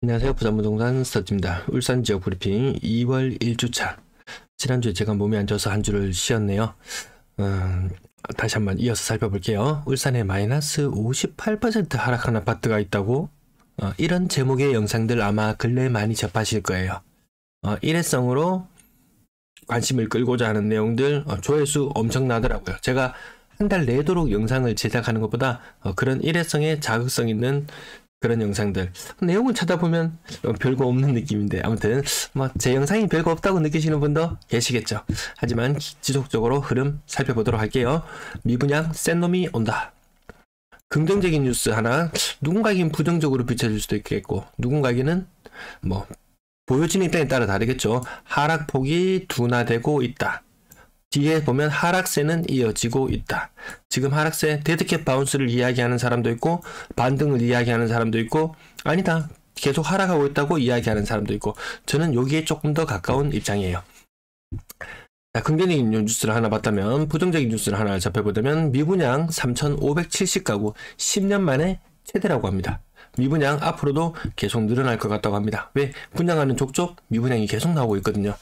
안녕하세요. 부산부동산 스타트입니다. 울산 지역 브리핑 2월 1주차. 지난주에 제가 몸이 안 좋아서 한 주를 쉬었네요. 다시 한번 이어서 살펴볼게요. 울산에 마이너스 58% 하락한 아파트가 있다고? 이런 제목의 영상들 아마 근래에 많이 접하실 거예요. 일회성으로 관심을 끌고자 하는 내용들 조회수 엄청나더라고요. 제가 한 달 내도록 영상을 제작하는 것보다 그런 일회성에 자극성 있는 그런 영상들 내용을 찾아보면 별거 없는 느낌인데, 아무튼 제 영상이 별거 없다고 느끼시는 분도 계시겠죠. 하지만 지속적으로 흐름 살펴보도록 할게요. 미분양 센 놈이 온다. 긍정적인 뉴스 하나, 누군가에겐 부정적으로 비춰질 수도 있겠고, 누군가에게는 보여지는 입장에 따라 다르겠죠. 하락폭이 둔화되고 있다. 뒤에 보면 하락세는 이어지고 있다. 지금 하락세 데드캣 바운스를 이야기하는 사람도 있고, 반등을 이야기하는 사람도 있고, 아니다 계속 하락하고 있다고 이야기하는 사람도 있고, 저는 여기에 조금 더 가까운 입장이에요. 자, 긍정적인 뉴스를 하나 봤다면, 부정적인 뉴스를 하나 접해보자면, 미분양 3,570가구 10년 만에 최대라고 합니다. 미분양 앞으로도 계속 늘어날 것 같다고 합니다. 왜? 분양하는 족족 미분양이 계속 나오고 있거든요.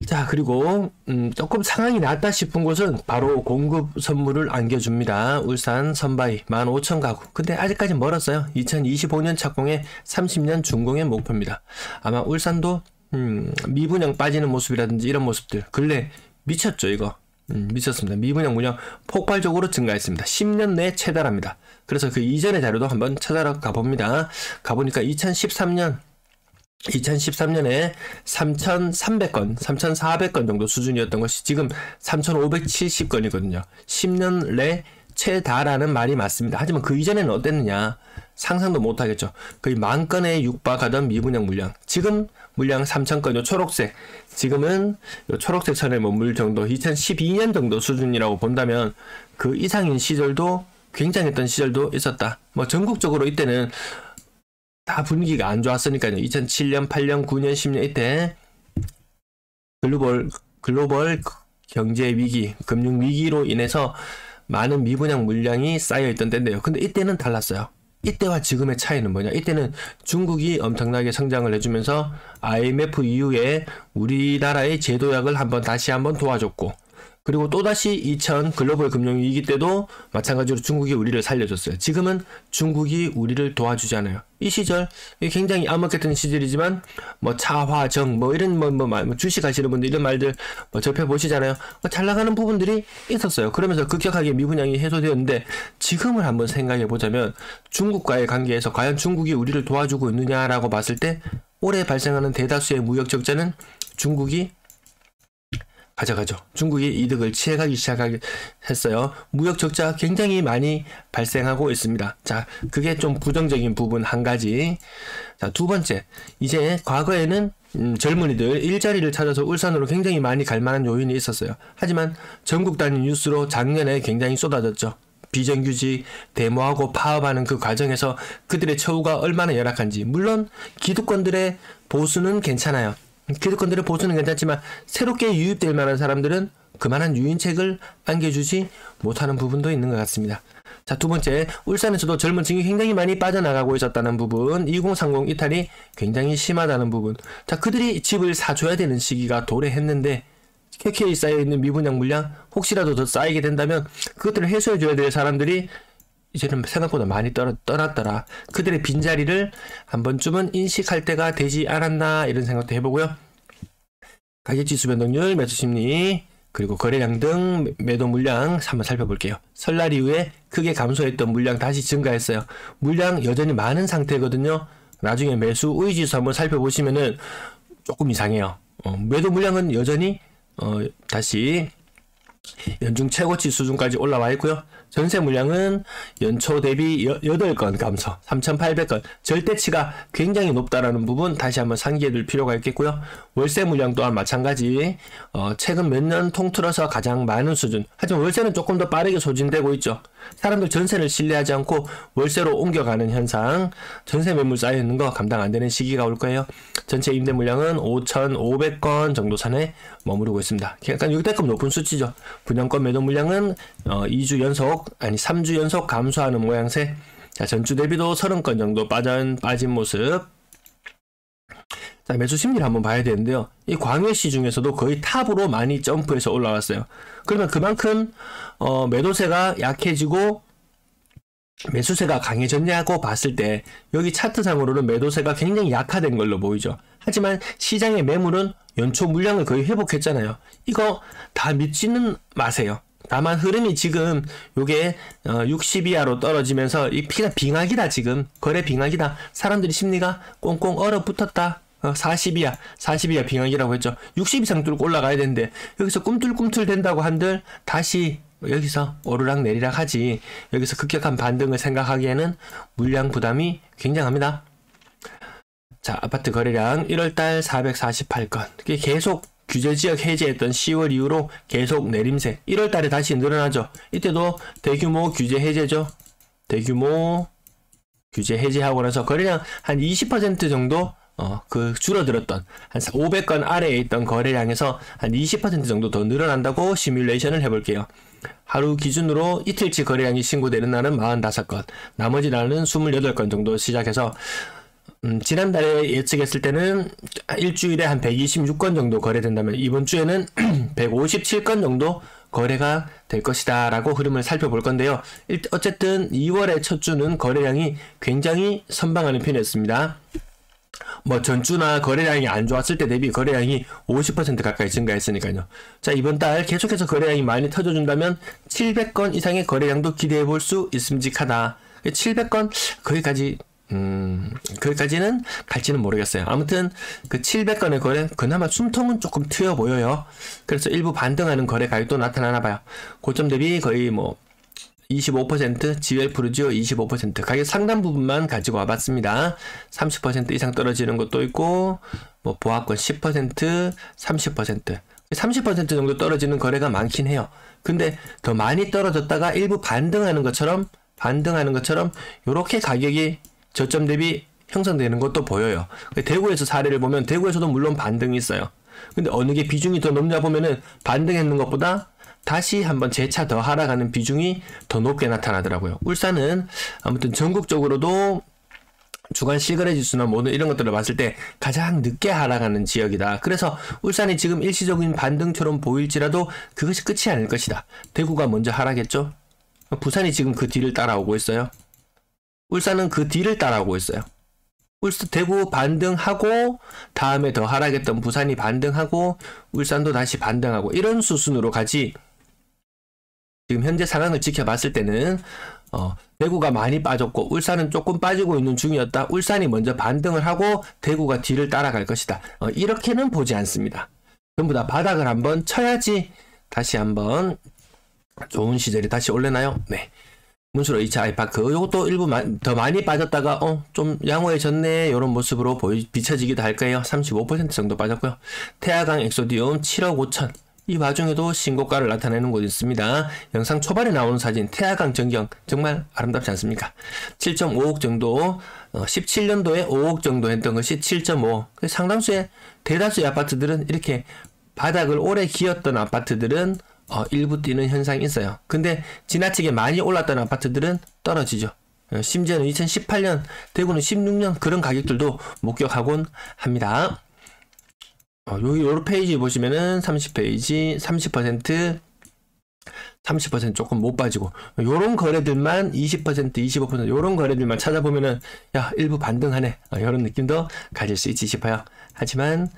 자, 그리고 조금 상황이 낫다 싶은 곳은 바로 공급 선물을 안겨줍니다. 울산 선바위 15,000가구. 근데 아직까지 멀었어요. 2025년 착공에 30년 준공의 목표입니다. 아마 울산도 미분양 빠지는 모습이라든지 이런 모습들 근래 미쳤죠. 이거 미쳤습니다. 미분양 물량 폭발적으로 증가했습니다. 10년 내 최다랍니다. 그래서 그 이전의 자료도 한번 찾아가 봅니다. 가보니까 2013년에 3,300건, 3,400건 정도 수준이었던 것이 지금 3,570건이거든요. 10년 내 최다라는 말이 맞습니다. 하지만 그 이전에는 어땠느냐? 상상도 못하겠죠. 거의 10,000건에 육박하던 미분양 물량. 지금 물량 3,000건, 요 초록색. 지금은 요 초록색 선에 머물 정도, 2012년 정도 수준이라고 본다면 그 이상인 시절도 굉장했던 시절도 있었다. 전국적으로 이때는 다 분위기가 안 좋았으니까요. 2007년, 8년, 9년, 10년 이때 글로벌 경제 위기, 금융 위기로 인해서 많은 미분양 물량이 쌓여있던 때인데요. 근데 이때는 달랐어요. 이때와 지금의 차이는 뭐냐? 이때는 중국이 엄청나게 성장을 해주면서 IMF 이후에 우리나라의 제도약을 다시 한번 도와줬고, 그리고 또다시 2000 글로벌 금융위기 때도 마찬가지로 중국이 우리를 살려줬어요. 지금은 중국이 우리를 도와주지 않아요. 이 시절 굉장히 암흑했던 시절이지만 차화정 이런 주식하시는 분들 이런 말들 접해보시잖아요. 잘 나가는 부분들이 있었어요. 그러면서 급격하게 미분양이 해소되었는데, 지금을 한번 생각해보자면 중국과의 관계에서 과연 중국이 우리를 도와주고 있느냐라고 봤을 때 올해 발생하는 대다수의 무역 적자는 중국이 가져가죠. 중국이 이득을 취해가기 시작했어요. 무역 적자 굉장히 많이 발생하고 있습니다. 자, 그게 좀 부정적인 부분 한 가지. 자, 두 번째. 이제 과거에는 젊은이들 일자리를 찾아서 울산으로 굉장히 많이 갈 만한 요인이 있었어요. 하지만 전국 단위 뉴스로 작년에 굉장히 쏟아졌죠. 비정규직, 데모하고 파업하는 그 과정에서 그들의 처우가 얼마나 열악한지. 물론 기득권들의 보수는 괜찮아요. 기득권들의 보수는 괜찮지만 새롭게 유입될 만한 사람들은 그만한 유인책을 안겨주지 못하는 부분도 있는 것 같습니다. 자, 두 번째, 울산에서도 젊은 층이 굉장히 많이 빠져나가고 있었다는 부분, 2030 이탈이 굉장히 심하다는 부분. 자, 그들이 집을 사줘야 되는 시기가 도래했는데 켜켜이 쌓여있는 미분양 물량 혹시라도 더 쌓이게 된다면 그것들을 해소해줘야 될 사람들이 이제는 생각보다 많이 떠났더라. 그들의 빈자리를 한 번쯤은 인식할 때가 되지 않았나, 이런 생각도 해보고요. 가격지수 변동률, 매수심리, 그리고 거래량 등 매도 물량 한번 살펴볼게요. 설날 이후에 크게 감소했던 물량 다시 증가했어요. 물량 여전히 많은 상태거든요. 나중에 매수 우위지수 한번 살펴보시면은 조금 이상해요. 매도 물량은 여전히 다시 연중 최고치 수준까지 올라와 있고요. 전세 물량은 연초 대비 8건 감소, 3,800건. 절대치가 굉장히 높다라는 부분 다시 한번 상기해 둘 필요가 있겠고요. 월세 물량 또한 마찬가지, 최근 몇 년 통틀어서 가장 많은 수준. 하지만 월세는 조금 더 빠르게 소진되고 있죠. 사람들 전세를 신뢰하지 않고 월세로 옮겨가는 현상, 전세 매물 쌓여있는 거 감당 안 되는 시기가 올 거예요. 전체 임대 물량은 5,500건 정도 선에 머무르고 있습니다. 약간 역대급 높은 수치죠. 분양권 매도 물량은 3주 연속 감소하는 모양새. 자, 전주 대비도 30건 정도 빠진 모습. 자, 매수 심리를 한번 봐야 되는데요. 이 광역시 중에서도 거의 탑으로 많이 점프해서 올라왔어요. 그러면 그만큼 매도세가 약해지고 매수세가 강해졌냐고 봤을 때 여기 차트상으로는 매도세가 굉장히 약화된 걸로 보이죠. 하지만 시장의 매물은 연초 물량을 거의 회복했잖아요. 이거 다 믿지는 마세요. 다만 흐름이 지금 요게 60 이하로 떨어지면서 이 피가 빙하기다. 지금 거래 빙하기다. 사람들이 심리가 꽁꽁 얼어붙었다. 40 이하 빙하기라고 했죠. 60 이상 뚫고 올라가야 되는데 여기서 꿈틀꿈틀 된다고 한들 다시 여기서 오르락 내리락 하지, 여기서 급격한 반등을 생각하기에는 물량 부담이 굉장합니다. 자, 아파트 거래량 1월달 448건. 이게 계속 규제지역 해제했던 10월 이후로 계속 내림세. 1월달에 다시 늘어나죠. 이때도 대규모 규제 해제죠. 대규모 규제 해제하고 나서 거래량 한 20% 정도 줄어들었던 한 500건 아래에 있던 거래량에서 한 20% 정도 더 늘어난다고 시뮬레이션을 해볼게요. 하루 기준으로 이틀치 거래량이 신고되는 날은 45건, 나머지 날은 28건 정도 시작해서 지난달에 예측했을 때는 일주일에 한 126건 정도 거래된다면 이번 주에는 157건 정도 거래가 될 것이다 라고 흐름을 살펴볼 건데요. 어쨌든 2월의 첫 주는 거래량이 굉장히 선방하는 편이었습니다. 뭐 전주나 거래량이 안 좋았을 때 대비 거래량이 50% 가까이 증가했으니까요. 자, 이번 달 계속해서 거래량이 많이 터져준다면 700건 이상의 거래량도 기대해 볼 수 있음직하다. 700건 거기까지는 갈지는 모르겠어요. 아무튼 그 700건의 거래 그나마 숨통은 조금 트여 보여요. 그래서 일부 반등하는 거래 가격도 나타나나 봐요. 고점 대비 거의 뭐 25%, GL 푸르지오 25%, 가격 상단 부분만 가지고 와봤습니다. 30% 이상 떨어지는 것도 있고, 뭐 보합권 10%, 30%, 30% 정도 떨어지는 거래가 많긴 해요. 근데 더 많이 떨어졌다가 일부 반등하는 것처럼 요렇게 가격이 저점 대비 형성되는 것도 보여요. 대구에서 사례를 보면 대구에서도 물론 반등이 있어요. 근데 어느 게 비중이 더 높냐 보면은 반등했는 것보다 다시 한번 재차 더 하락하는 비중이 더 높게 나타나더라고요. 울산은 아무튼 전국적으로도 주간 실거래 지수나 모든 이런 것들을 봤을 때 가장 늦게 하락하는 지역이다. 그래서 울산이 지금 일시적인 반등처럼 보일지라도 그것이 끝이 아닐 것이다. 대구가 먼저 하락했죠. 부산이 지금 그 뒤를 따라오고 있어요. 울산은 그 뒤를 따라오고 있어요. 대구 반등하고 다음에 더 하락했던 부산이 반등하고 울산도 다시 반등하고 이런 수순으로 가지. 지금 현재 상황을 지켜봤을 때는 대구가 많이 빠졌고 울산은 조금 빠지고 있는 중이었다. 울산이 먼저 반등을 하고 대구가 뒤를 따라갈 것이다. 이렇게는 보지 않습니다. 전부 다 바닥을 한번 쳐야지 다시 한번 좋은 시절이 다시 올려나요? 네. 문수로 2차 아이파크 이것도 일부 더 많이 빠졌다가 좀 양호해졌네 이런 모습으로 비춰지기도 할 거예요. 35% 정도 빠졌고요. 태화강 엑소디움 7억 5천, 이 와중에도 신고가를 나타내는 곳이 있습니다. 영상 초반에 나오는 사진 태화강 전경 정말 아름답지 않습니까? 7.5억 정도, 17년도에 5억 정도 했던 것이 7.5억. 상당수의 대다수의 아파트들은 이렇게 바닥을 오래 기었던 아파트들은 일부 뛰는 현상이 있어요. 근데 지나치게 많이 올랐던 아파트들은 떨어지죠. 심지어는 2018년, 대구는 16년 그런 가격들도 목격하곤 합니다. 요 페이지 보시면은 30페이지 30% 조금 못 빠지고 요런 거래들만 20% 25% 요런 거래들만 찾아보면은 야 일부 반등하네 요런 느낌도 가질 수 있지 싶어요. 하지만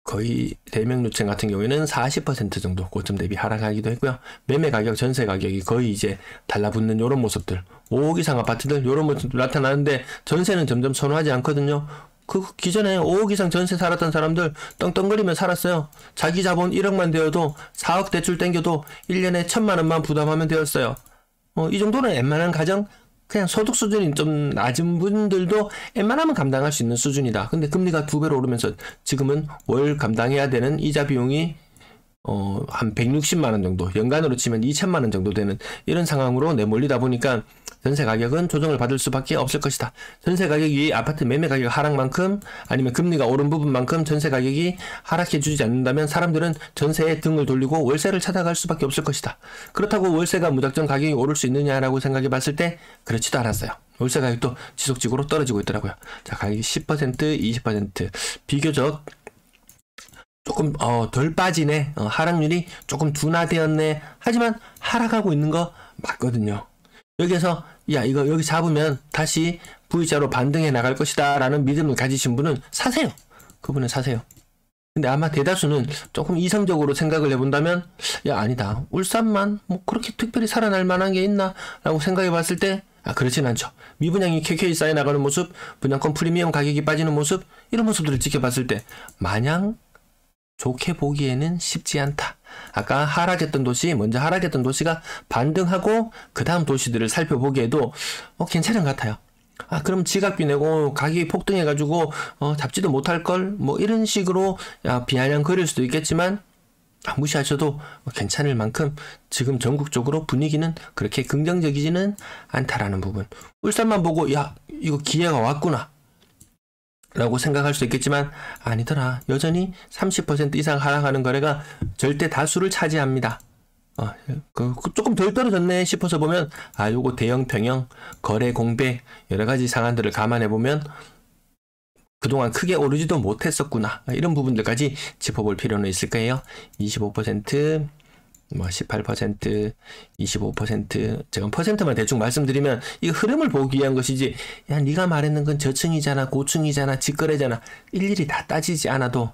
거의 대명루층 같은 경우에는 40% 정도 고점 대비 하락하기도 했고요. 매매 가격, 전세 가격이 거의 이제 달라붙는 요런 모습들, 5억 이상 아파트들 요런 모습들 나타나는데 전세는 점점 선호하지 않거든요. 그 기존에 5억 이상 전세 살았던 사람들 떵떵거리며 살았어요. 자기 자본 1억만 되어도 4억 대출 땡겨도 1년에 1,000만 원만 부담하면 되었어요. 이 정도는 웬만한 가정, 그냥 소득 수준이 좀 낮은 분들도 웬만하면 감당할 수 있는 수준이다. 근데 금리가 2배로 오르면서 지금은 월 감당해야 되는 이자 비용이 한 160만 원 정도, 연간으로 치면 2천만 원 정도 되는 이런 상황으로 내몰리다 보니까 전세 가격은 조정을 받을 수밖에 없을 것이다. 전세 가격이 아파트 매매 가격 하락만큼 아니면 금리가 오른 부분만큼 전세 가격이 하락해 주지 않는다면 사람들은 전세에 등을 돌리고 월세를 찾아갈 수밖에 없을 것이다. 그렇다고 월세가 무작정 가격이 오를 수 있느냐라고 생각해 봤을 때 그렇지도 않았어요. 월세 가격도 지속적으로 떨어지고 있더라고요. 자, 가격이 10%, 20% 비교적 조금 덜 빠지네. 하락률이 조금 둔화되었네. 하지만 하락하고 있는 거 맞거든요. 여기에서 야 이거 여기 잡으면 다시 V자로 반등해 나갈 것이다 라는 믿음을 가지신 분은 사세요. 그분은 사세요. 근데 아마 대다수는 조금 이성적으로 생각을 해본다면 야 아니다. 울산만 뭐 그렇게 특별히 살아날 만한 게 있나 라고 생각해 봤을 때 그렇진 않죠. 미분양이 켜켜이 쌓여 나가는 모습, 분양권 프리미엄 가격이 빠지는 모습, 이런 모습들을 지켜봤을 때 마냥 좋게 보기에는 쉽지 않다. 아까 하락했던 도시, 먼저 하락했던 도시가 반등하고 그 다음 도시들을 살펴보기에도 괜찮은 것 같아요. 그럼 지각비 내고 가격이 폭등해가지고 잡지도 못할걸? 뭐 이런 식으로 비아냥거릴 수도 있겠지만 무시하셔도 괜찮을 만큼 지금 전국적으로 분위기는 그렇게 긍정적이지는 않다라는 부분. 울산만 보고 야 이거 기회가 왔구나 라고 생각할 수 있겠지만 아니더라. 여전히 30% 이상 하락하는 거래가 절대 다수를 차지합니다. 조금 덜 떨어졌네 싶어서 보면 요거 대형 평형 거래 공백 여러가지 상황들을 감안해 보면 그동안 크게 오르지도 못했었구나. 이런 부분들까지 짚어볼 필요는 있을 거예요. 25%, 18%, 25%. 제가 퍼센트만 대충 말씀드리면 이 흐름을 보기 위한 것이지 야 네가 말했는 건 저층이잖아, 고층이잖아, 직거래잖아 일일이 다 따지지 않아도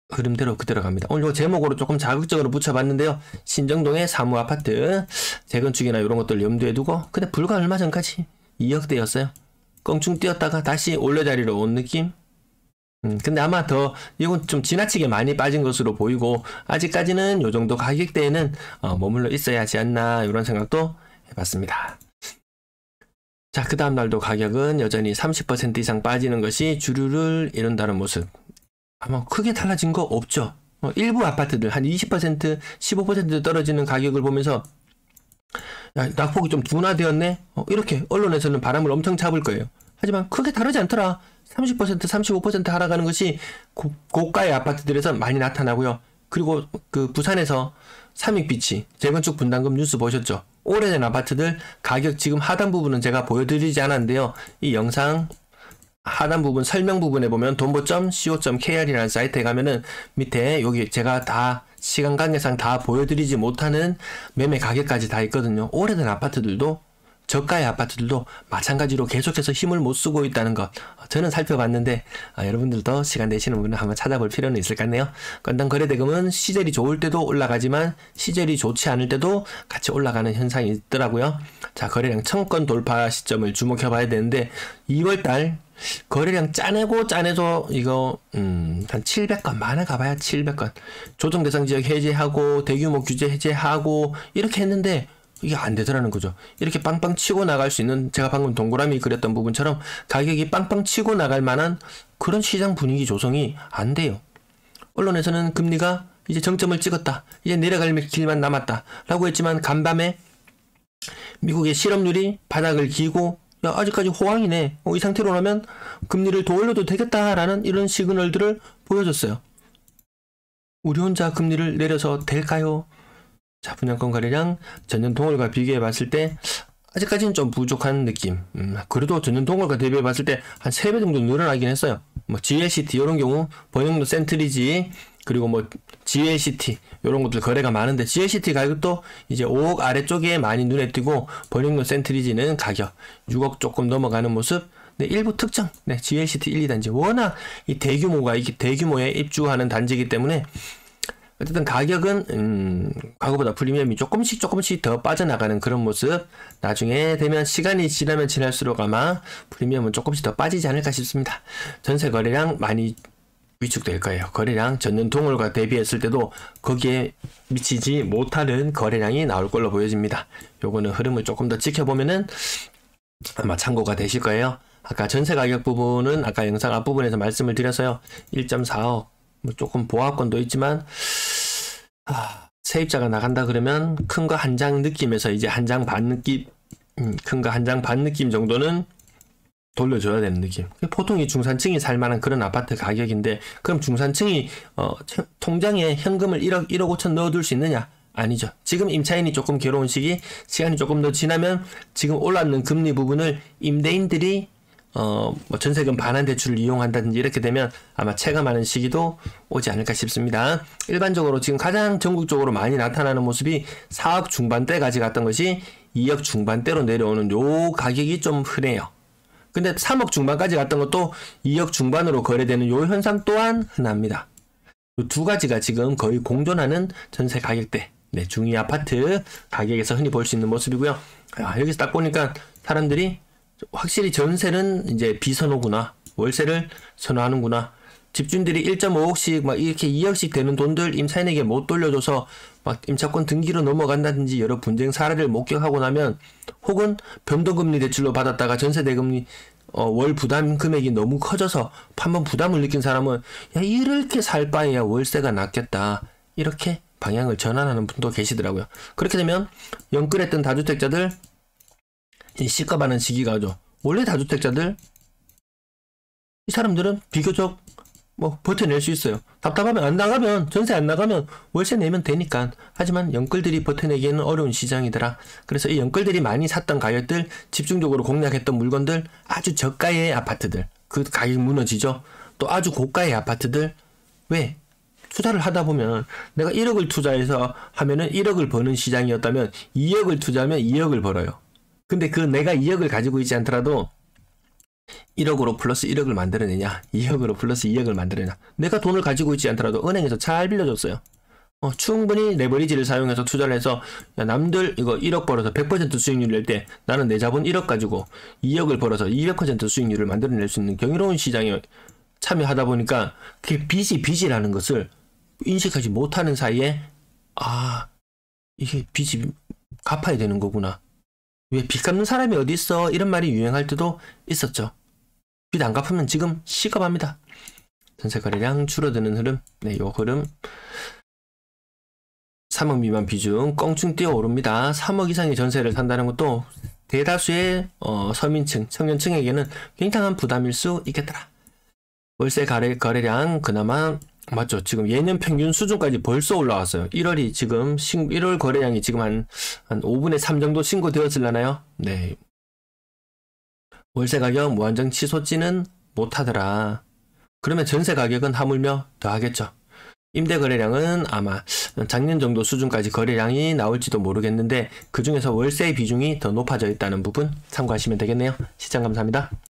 흐름대로 그대로 갑니다. 오늘 이 제목으로 조금 자극적으로 붙여봤는데요. 신정동의 사무아파트 재건축이나 이런 것들 염두에 두고 근데 불과 얼마 전까지 2억대였어요. 껑충 뛰었다가 다시 올려자리로 온 느낌? 근데 아마 이건 좀 지나치게 많이 빠진 것으로 보이고 아직까지는 요 정도 가격대에는 머물러 있어야 하지 않나 이런 생각도 해봤습니다. 자, 그 다음 날도 가격은 여전히 30% 이상 빠지는 것이 주류를 이룬다는 모습. 아마 크게 달라진 거 없죠. 일부 아파트들 한 20%, 15% 떨어지는 가격을 보면서 야, 낙폭이 좀 둔화되었네? 이렇게 언론에서는 바람을 엄청 잡을 거예요. 하지만 크게 다르지 않더라. 30%, 35% 하락하는 것이 고가의 아파트들에서 많이 나타나고요. 그리고 그 부산에서 삼익비치 재건축 분담금 뉴스 보셨죠? 오래된 아파트들 가격 지금 하단 부분은 제가 보여드리지 않았는데요. 이 영상 하단 부분 설명 부분에 보면 donbo.co.kr이라는 사이트에 가면은 밑에 여기 제가 다 시간 관계상 다 보여드리지 못하는 매매 가격까지 다 있거든요. 오래된 아파트들도 저가의 아파트들도 마찬가지로 계속해서 힘을 못 쓰고 있다는 것 저는 살펴봤는데 여러분들도 시간 되시는 분은 한번 찾아볼 필요는 있을 것 같네요. 건당 거래대금은 시절이 좋을 때도 올라가지만 시절이 좋지 않을 때도 같이 올라가는 현상이 있더라고요. 자, 거래량 1000건 돌파 시점을 주목해 봐야 되는데 2월달 거래량 짜내서 이거 한 700건 많아 가봐야 700건 조정 대상 지역 해제하고 대규모 규제 해제하고 이렇게 했는데 이게 안 되더라는 거죠. 이렇게 빵빵 치고 나갈 수 있는 제가 방금 동그라미 그렸던 부분처럼 가격이 빵빵 치고 나갈 만한 그런 시장 분위기 조성이 안 돼요. 언론에서는 금리가 이제 정점을 찍었다. 이제 내려갈 길만 남았다. 라고 했지만 간밤에 미국의 실업률이 바닥을 기고 야 아직까지 호황이네. 이 상태로 나면 금리를 더 올려도 되겠다라는 이런 시그널들을 보여줬어요. 우리 혼자 금리를 내려서 될까요? 자, 분양권 거래량 전년 동월과 비교해 봤을 때 아직까지는 좀 부족한 느낌. 그래도 전년 동월과 대비해 봤을 때 한 3배 정도 늘어나긴 했어요. 뭐 GLCT 이런 경우 번영로 센트리지 그리고 뭐 GLCT 이런 것들 거래가 많은데 GLCT 가격도 이제 5억 아래쪽에 많이 눈에 띄고 번영로 센트리지는 가격 6억 조금 넘어가는 모습. 네, 일부 특정 GLCT 1, 2단지 워낙 이 대규모에 입주하는 단지이기 때문에 어쨌든 가격은 과거보다 프리미엄이 조금씩 더 빠져나가는 그런 모습. 나중에 되면 시간이 지나면 지날수록 아마 프리미엄은 조금씩 더 빠지지 않을까 싶습니다. 전세 거래량 많이 위축될 거예요. 거래량 전년 동월과 대비했을 때도 거기에 미치지 못하는 거래량이 나올 걸로 보여집니다. 요거는 흐름을 조금 더 지켜보면은 아마 참고가 되실 거예요. 아까 전세 가격 부분은 아까 영상 앞부분에서 말씀을 드렸어요. 1.4억 뭐 조금 보합권도 있지만 세입자가 나간다 그러면 큰 거 한 장 느낌에서 이제 한 장 반 느낌, 큰 거 한 장 반 느낌 정도는 돌려줘야 되는 느낌. 보통 이 중산층이 살만한 그런 아파트 가격인데, 그럼 중산층이 통장에 현금을 1억 5천 넣어둘 수 있느냐? 아니죠. 지금 임차인이 조금 괴로운 시기, 시간이 조금 더 지나면 지금 올랐는 금리 부분을 임대인들이 뭐 전세금 반환 대출을 이용한다든지 이렇게 되면 아마 체감하는 시기도 오지 않을까 싶습니다. 일반적으로 지금 가장 전국적으로 많이 나타나는 모습이 4억 중반대까지 갔던 것이 2억 중반대로 내려오는 요 가격이 좀 흔해요. 근데 3억 중반까지 갔던 것도 2억 중반으로 거래되는 요 현상 또한 흔합니다. 이 두 가지가 지금 거의 공존하는 전세 가격대, 중위 아파트 가격에서 흔히 볼 수 있는 모습이고요. 여기서 딱 보니까 사람들이 확실히 전세는 이제 비선호구나, 월세를 선호하는구나. 집주인들이 1.5억씩 막 이렇게 2억씩 되는 돈들 임차인에게 못 돌려줘서 막 임차권 등기로 넘어간다든지 여러 분쟁 사례를 목격하고 나면, 혹은 변동금리 대출로 받았다가 전세대금리 월 부담 금액이 너무 커져서 한번 부담을 느낀 사람은 야, 이렇게 살 바에야 월세가 낫겠다, 이렇게 방향을 전환하는 분도 계시더라고요. 그렇게 되면 연끌했던 다주택자들 시가받는 시기가 오죠. 원래 다주택자들, 이 사람들은 비교적 뭐 버텨낼 수 있어요. 답답하면 안 나가면, 전세 안 나가면 월세 내면 되니까. 하지만 연끌들이 버텨내기에는 어려운 시장이더라. 그래서 이 연끌들이 많이 샀던 가격들, 집중적으로 공략했던 물건들, 아주 저가의 아파트들, 그 가격 무너지죠. 또 아주 고가의 아파트들, 왜? 투자를 하다 보면 내가 1억을 투자해서 하면은 1억을 버는 시장이었다면 2억을 투자하면 2억을 벌어요. 근데 그 내가 2억을 가지고 있지 않더라도 1억으로 플러스 1억을 만들어내냐, 2억으로 플러스 2억을 만들어내냐. 내가 돈을 가지고 있지 않더라도 은행에서 잘 빌려줬어요. 충분히 레버리지를 사용해서 투자를 해서, 야, 남들 이거 1억 벌어서 100% 수익률을 낼 때 나는 내 자본 1억 가지고 2억을 벌어서 200% 수익률을 만들어낼 수 있는 경이로운 시장에 참여하다 보니까 그게 빚이라는 것을 인식하지 못하는 사이에, 이게 빚이 갚아야 되는 거구나. 왜 빚 갚는 사람이 어디 있어? 이런 말이 유행할 때도 있었죠. 빚 안 갚으면 지금 시급합니다. 전세 거래량 줄어드는 흐름, 요 흐름. 3억 미만 비중 껑충 뛰어오릅니다. 3억 이상의 전세를 산다는 것도 대다수의 서민층, 청년층에게는 굉장한 부담일 수 있겠더라. 월세 거래량 그나마 맞죠. 지금 예년 평균 수준까지 벌써 올라왔어요. 1월이 지금 1월 거래량이 지금 한 5분의 3 정도 신고되었을라나요? 네. 월세 가격 무한정 치솟지는 못하더라. 그러면 전세 가격은 하물며 더 하겠죠. 임대 거래량은 아마 작년 정도 수준까지 거래량이 나올지도 모르겠는데, 그 중에서 월세의 비중이 더 높아져 있다는 부분 참고하시면 되겠네요. 시청 감사합니다.